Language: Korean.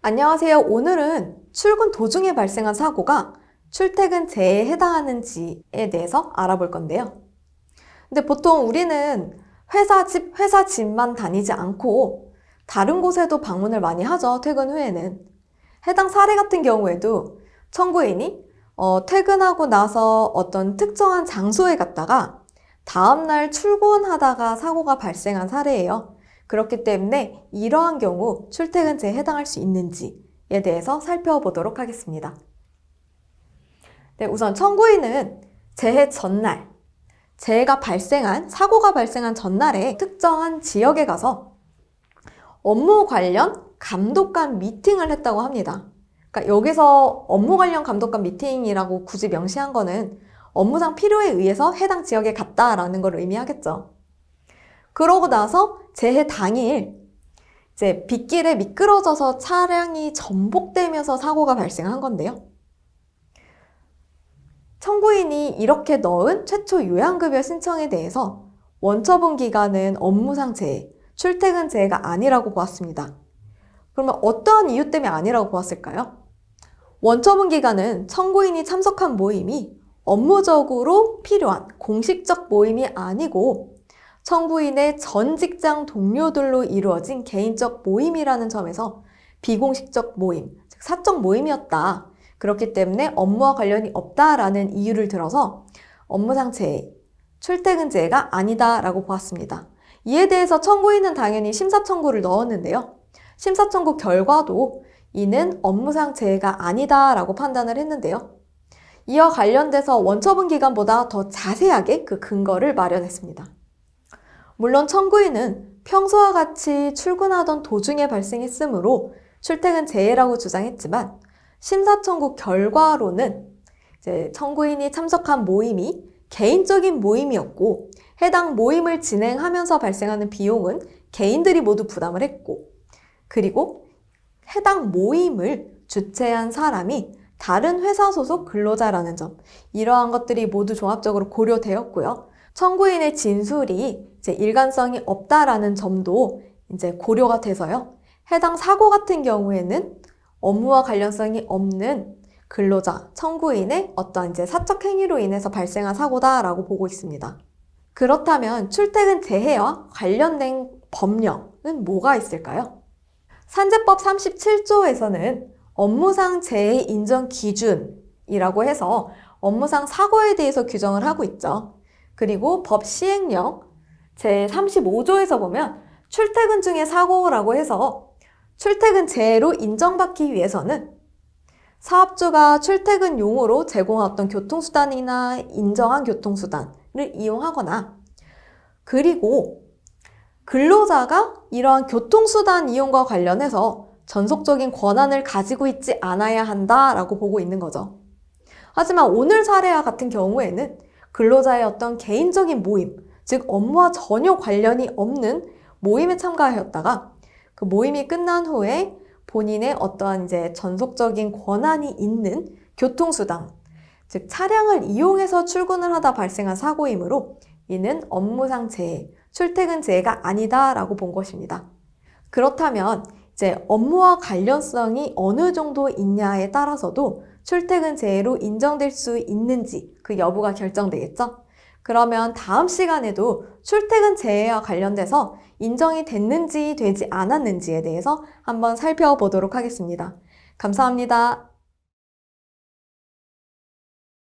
안녕하세요. 오늘은 출근 도중에 발생한 사고가 출퇴근 제에 해당하는지에 대해서 알아볼 건데요. 근데 보통 우리는 회사 집만 다니지 않고 다른 곳에도 방문을 많이 하죠. 퇴근 후에는. 해당 사례 같은 경우에도 청구인이 퇴근하고 나서 어떤 특정한 장소에 갔다가 다음날 출근하다가 사고가 발생한 사례예요. 그렇기 때문에 이러한 경우 출퇴근제에 해당할 수 있는지에 대해서 살펴보도록 하겠습니다. 네, 우선 청구인은 재해 전날, 사고가 발생한 전날에 특정한 지역에 가서 업무 관련 감독관 미팅을 했다고 합니다. 그러니까 여기서 업무 관련 감독관 미팅이라고 굳이 명시한 거는 업무상 필요에 의해서 해당 지역에 갔다라는 걸 의미하겠죠. 그러고 나서 재해 당일 이제 빗길에 미끄러져서 차량이 전복되면서 사고가 발생한 건데요. 청구인이 이렇게 넣은 최초 요양급여 신청에 대해서 원처분 기간은 업무상 재해, 출퇴근 재해가 아니라고 보았습니다. 그러면 어떠한 이유 때문에 아니라고 보았을까요? 원처분 기간은 청구인이 참석한 모임이 업무적으로 필요한 공식적 모임이 아니고 청구인의 전 직장 동료들로 이루어진 개인적 모임이라는 점에서 비공식적 모임, 즉 사적 모임이었다. 그렇기 때문에 업무와 관련이 없다라는 이유를 들어서 업무상 재해, 출퇴근 재해가 아니다라고 보았습니다. 이에 대해서 청구인은 당연히 심사 청구를 넣었는데요. 심사 청구 결과도 이는 업무상 재해가 아니다라고 판단을 했는데요. 이와 관련돼서 원처분 기간보다 더 자세하게 그 근거를 마련했습니다. 물론 청구인은 평소와 같이 출근하던 도중에 발생했으므로 출퇴근 재해라고 주장했지만 심사 청구 결과로는 이제 청구인이 참석한 모임이 개인적인 모임이었고 해당 모임을 진행하면서 발생하는 비용은 개인들이 모두 부담을 했고 그리고 해당 모임을 주최한 사람이 다른 회사 소속 근로자라는 점, 이러한 것들이 모두 종합적으로 고려되었고요. 청구인의 진술이 이제 일관성이 없다라는 점도 이제 고려가 돼서요. 해당 사고 같은 경우에는 업무와 관련성이 없는 근로자, 청구인의 어떤 이제 사적 행위로 인해서 발생한 사고다라고 보고 있습니다. 그렇다면 출퇴근 재해와 관련된 법령은 뭐가 있을까요? 산재법 37조에서는 업무상 재해 인정 기준이라고 해서 업무상 사고에 대해서 규정을 하고 있죠. 그리고 법 시행령 제35조에서 보면 출퇴근 중에 사고라고 해서 출퇴근 재해로 인정받기 위해서는 사업주가 출퇴근용으로 제공한 어떤 교통수단이나 인정한 교통수단을 이용하거나 그리고 근로자가 이러한 교통수단 이용과 관련해서 전속적인 권한을 가지고 있지 않아야 한다라고 보고 있는 거죠. 하지만 오늘 사례와 같은 경우에는 근로자의 어떤 개인적인 모임, 즉 업무와 전혀 관련이 없는 모임에 참가하였다가 그 모임이 끝난 후에 본인의 어떠한 이제 전속적인 권한이 있는 교통수단, 즉 차량을 이용해서 출근을 하다 발생한 사고이므로 이는 업무상 재해, 출퇴근 재해가 아니다라고 본 것입니다. 그렇다면 이제 업무와 관련성이 어느 정도 있냐에 따라서도 출퇴근 재해로 인정될 수 있는지 그 여부가 결정되겠죠? 그러면 다음 시간에도 출퇴근 재해와 관련돼서 인정이 됐는지 되지 않았는지에 대해서 한번 살펴보도록 하겠습니다. 감사합니다.